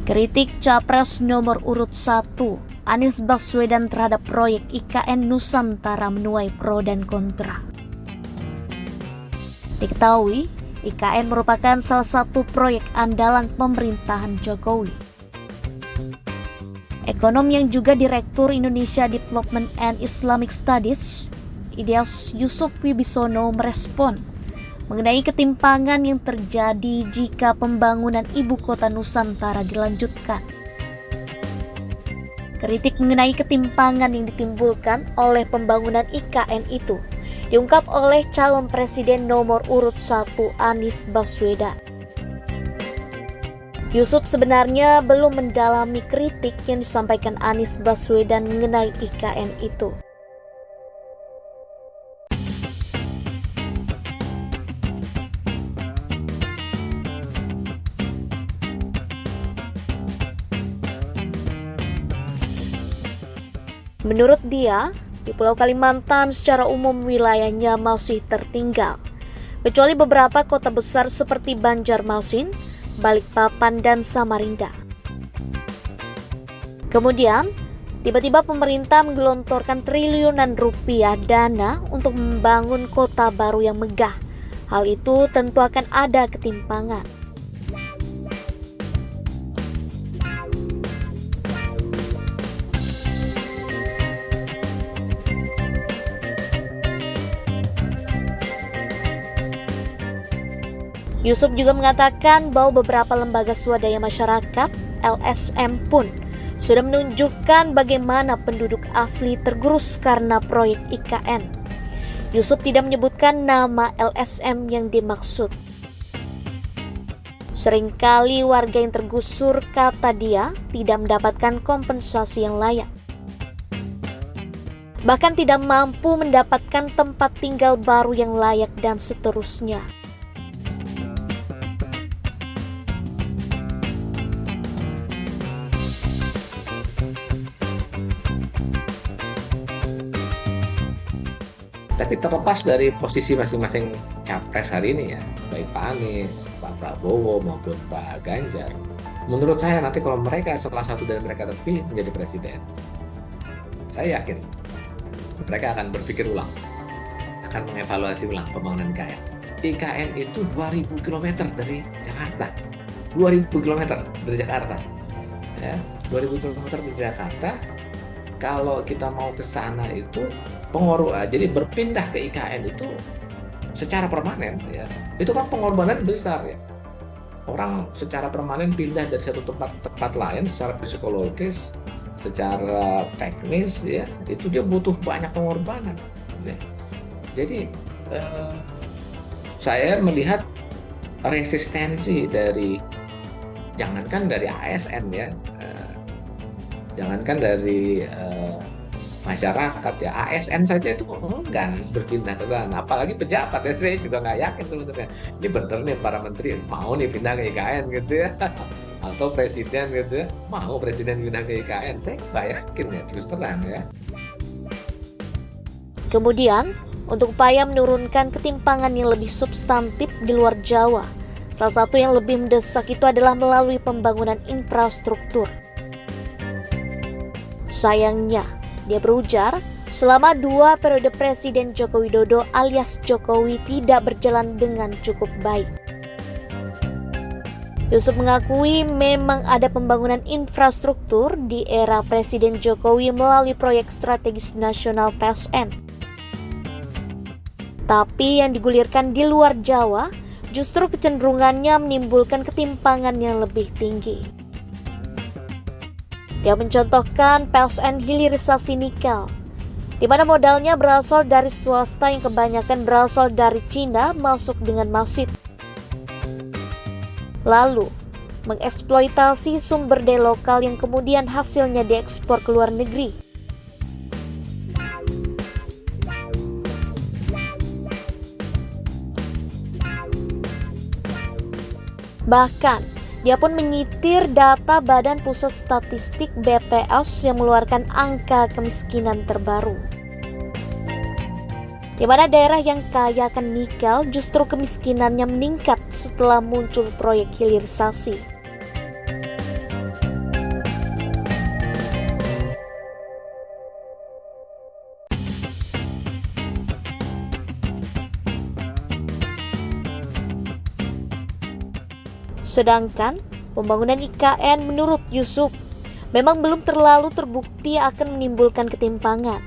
Kritik Capres nomor urut 1 Anies Baswedan terhadap proyek IKN Nusantara menuai pro dan kontra. Diketahui, IKN merupakan salah satu proyek andalan pemerintahan Jokowi. Ekonom yang juga Direktur Indonesia Development and Islamic Studies, Ilyas Yusuf Wibisono merespon mengenai ketimpangan yang terjadi jika pembangunan ibu kota Nusantara dilanjutkan. Kritik mengenai ketimpangan yang ditimbulkan oleh pembangunan IKN itu diungkap oleh calon presiden nomor urut 1 Anies Baswedan. Yusuf sebenarnya belum mendalami kritik yang disampaikan Anies Baswedan mengenai IKN itu. Menurut dia, di Pulau Kalimantan secara umum wilayahnya masih tertinggal, kecuali beberapa kota besar seperti Banjarmasin, Balikpapan, dan Samarinda. Kemudian, tiba-tiba pemerintah menggelontorkan triliunan rupiah dana untuk membangun kota baru yang megah. Hal itu tentu akan ada ketimpangan. Yusuf juga mengatakan bahwa beberapa lembaga swadaya masyarakat (LSM) pun sudah menunjukkan bagaimana penduduk asli tergerus karena proyek IKN. Yusuf tidak menyebutkan nama LSM yang dimaksud. Seringkali warga yang tergusur, kata dia, tidak mendapatkan kompensasi yang layak. Bahkan tidak mampu mendapatkan tempat tinggal baru yang layak dan seterusnya. Tapi terlepas dari posisi masing-masing capres hari ini ya, baik Pak Anies, Pak Prabowo maupun Pak Ganjar, menurut saya nanti kalau mereka salah satu dari mereka terpilih menjadi presiden, saya yakin mereka akan berpikir ulang, akan mengevaluasi ulang pembangunan IKN. IKN itu 2000 km dari Jakarta, 2000 km dari Jakarta, ya, 2000 km dari Jakarta. Kalau kita mau ke sana itu jadi berpindah ke IKN itu secara permanen ya, itu kan pengorbanan besar ya. Orang secara permanen pindah dari satu tempat lain secara psikologis, secara teknis ya, itu dia butuh banyak pengorbanan ya. Jadi saya melihat resistensi dari jangankan dari ASN ya, jangankan dari masyarakat ya, ASN saja itu enggan berpindah ke sana, apalagi pejabat ya. Saya juga nggak yakin sebenarnya ini bener nih para menteri mau nih pindah ke IKN gitu ya, atau presiden gitu ya mau presiden pindah ke IKN. Saya nggak yakin ya, terus terang ya. Kemudian, untuk upaya menurunkan ketimpangan yang lebih substantif di luar Jawa, salah satu yang lebih mendesak itu adalah melalui pembangunan infrastruktur. Sayangnya, dia berujar, selama 2 periode Presiden Joko Widodo alias Jokowi tidak berjalan dengan cukup baik. Yusuf mengakui memang ada pembangunan infrastruktur di era Presiden Jokowi melalui proyek strategis nasional PSN. Tapi yang digulirkan di luar Jawa justru kecenderungannya menimbulkan ketimpangan yang lebih tinggi. Dia mencontohkan PSN hilirisasi nikel, di mana modalnya berasal dari swasta yang kebanyakan berasal dari Cina masuk dengan masif. Lalu, mengeksploitasi sumber daya lokal yang kemudian hasilnya diekspor ke luar negeri. Bahkan, dia pun menyitir data Badan Pusat Statistik BPS yang mengeluarkan angka kemiskinan terbaru. Di mana daerah yang kaya akan nikel justru kemiskinannya meningkat setelah muncul proyek hilirisasi. Sedangkan pembangunan IKN menurut Yusuf memang belum terlalu terbukti akan menimbulkan ketimpangan.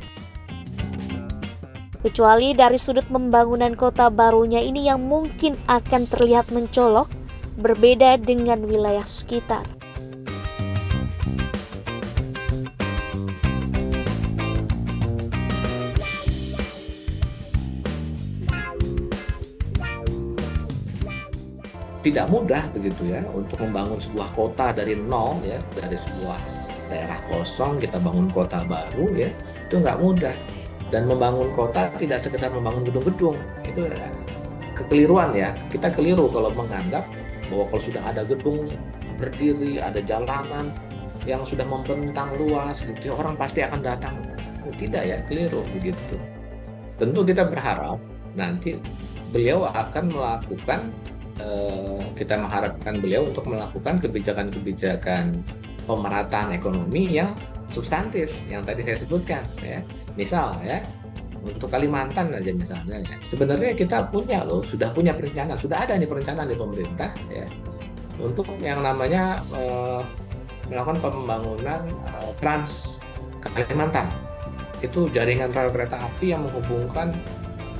Kecuali dari sudut pembangunan kota barunya ini yang mungkin akan terlihat mencolok, berbeda dengan wilayah sekitar. Tidak mudah begitu ya untuk membangun sebuah kota dari nol ya, dari sebuah daerah kosong kita bangun kota baru ya, itu nggak mudah. Dan membangun kota tidak sekedar membangun gedung-gedung, itu kekeliruan ya. Kita keliru kalau menganggap bahwa kalau sudah ada gedung berdiri, ada jalanan yang sudah membentang luas gitu ya, orang pasti akan datang. Tidak ya, keliru begitu. Tentu kita berharap nanti beliau akan melakukan kita mengharapkan beliau untuk melakukan kebijakan-kebijakan pemerataan ekonomi yang substantif yang tadi saya sebutkan ya. Misal ya, untuk Kalimantan aja misalnya ya. Sebenarnya kita punya sudah punya perencanaan, sudah ada nih perencanaan di pemerintah ya untuk yang namanya melakukan pembangunan Trans Kalimantan. Itu jaringan rel kereta api yang menghubungkan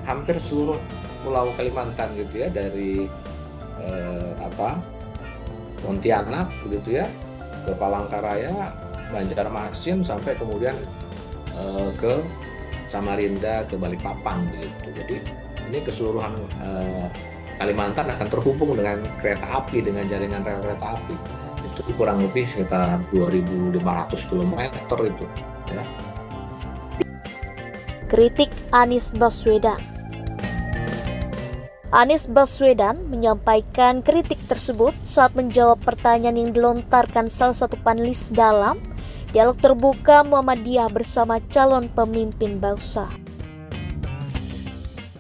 hampir seluruh pulau Kalimantan gitu ya, dari Pontianak begitu ya ke Palangkaraya, Banjarmasin sampai kemudian ke Samarinda, ke Balikpapan begitu. Jadi ini keseluruhan Kalimantan akan terhubung dengan kereta api, dengan jaringan rel kereta api. Itu kurang lebih sekitar 2.500 km itu ya. Kritik Anies Baswedan. Anies Baswedan menyampaikan kritik tersebut saat menjawab pertanyaan yang dilontarkan salah satu panelis dalam dialog terbuka Muhammadiyah bersama calon pemimpin bangsa.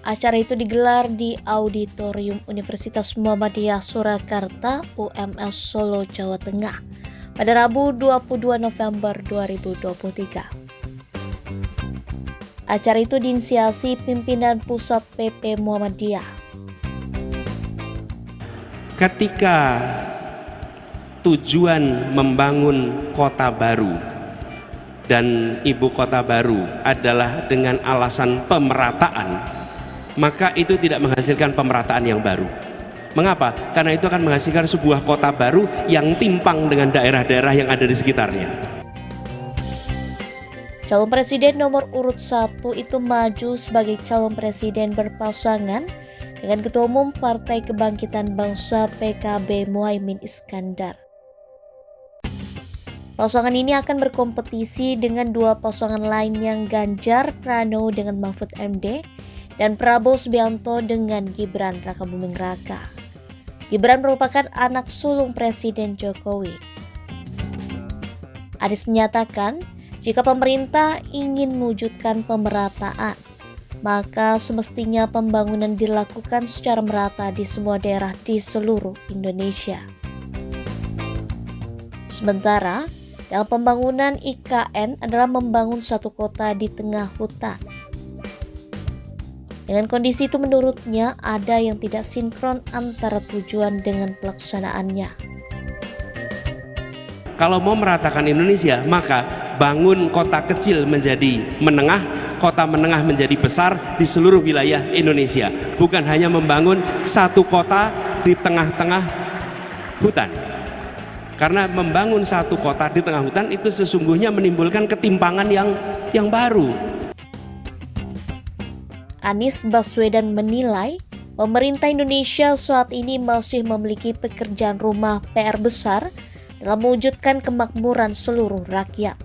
Acara itu digelar di Auditorium Universitas Muhammadiyah Surakarta, UMS Solo, Jawa Tengah, pada Rabu 22 November 2023. Acara itu diinisiasi pimpinan Pusat PP Muhammadiyah. Ketika tujuan membangun kota baru dan ibu kota baru adalah dengan alasan pemerataan, maka itu tidak menghasilkan pemerataan yang baru. Mengapa? Karena itu akan menghasilkan sebuah kota baru yang timpang dengan daerah-daerah yang ada di sekitarnya. Calon presiden nomor urut 1 itu maju sebagai calon presiden berpasangan dengan Ketua Umum Partai Kebangkitan Bangsa PKB Muhaimin Iskandar. Pasangan ini akan berkompetisi dengan dua pasangan lain yang Ganjar Pranowo dengan Mahfud MD dan Prabowo Subianto dengan Gibran Rakabuming Raka. Gibran merupakan anak sulung Presiden Jokowi. Anies menyatakan jika pemerintah ingin mewujudkan pemerataan, maka semestinya pembangunan dilakukan secara merata di semua daerah di seluruh Indonesia. Sementara, dalam pembangunan IKN adalah membangun satu kota di tengah hutan. Dengan kondisi itu menurutnya ada yang tidak sinkron antara tujuan dengan pelaksanaannya. Kalau mau meratakan Indonesia, maka bangun kota kecil menjadi menengah, kota menengah menjadi besar di seluruh wilayah Indonesia. Bukan hanya membangun satu kota di tengah-tengah hutan. Karena membangun satu kota di tengah hutan itu sesungguhnya menimbulkan ketimpangan yang baru. Anies Baswedan menilai pemerintah Indonesia saat ini masih memiliki pekerjaan rumah PR besar dalam mewujudkan kemakmuran seluruh rakyat.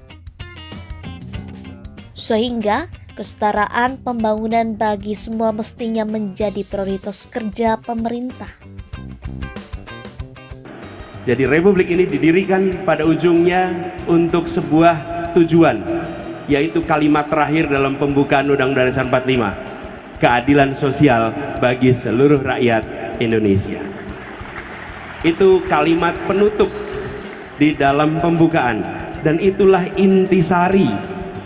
Sehingga kesetaraan pembangunan bagi semua mestinya menjadi prioritas kerja pemerintah. Jadi republik ini didirikan pada ujungnya untuk sebuah tujuan, yaitu kalimat terakhir dalam pembukaan Undang-Undang Dasar 45, keadilan sosial bagi seluruh rakyat Indonesia. Itu kalimat penutup di dalam pembukaan, dan itulah intisari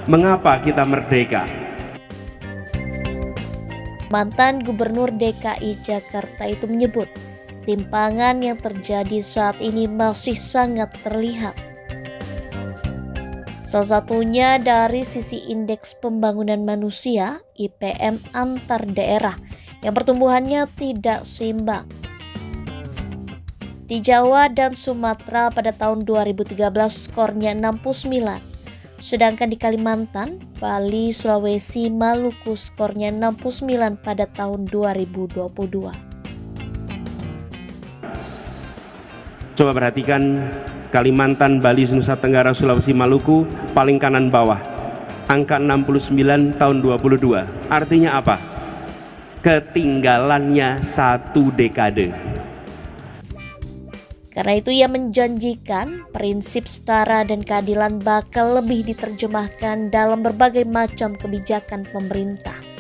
mengapa kita merdeka. Mantan Gubernur DKI Jakarta itu menyebut ketimpangan yang terjadi saat ini masih sangat terlihat. Salah satunya dari sisi indeks pembangunan manusia (IPM) antar daerah yang pertumbuhannya tidak seimbang. Di Jawa dan Sumatera pada tahun 2013 skornya 69, sedangkan di Kalimantan, Bali, Sulawesi, Maluku skornya 69 pada tahun 2022. Coba perhatikan Kalimantan, Bali, Nusa Tenggara, Sulawesi, Maluku, paling kanan bawah. Angka 69 tahun 22. Artinya apa? Ketinggalannya 1 dekade. Karena itu ia menjanjikan prinsip setara dan keadilan bakal lebih diterjemahkan dalam berbagai macam kebijakan pemerintah.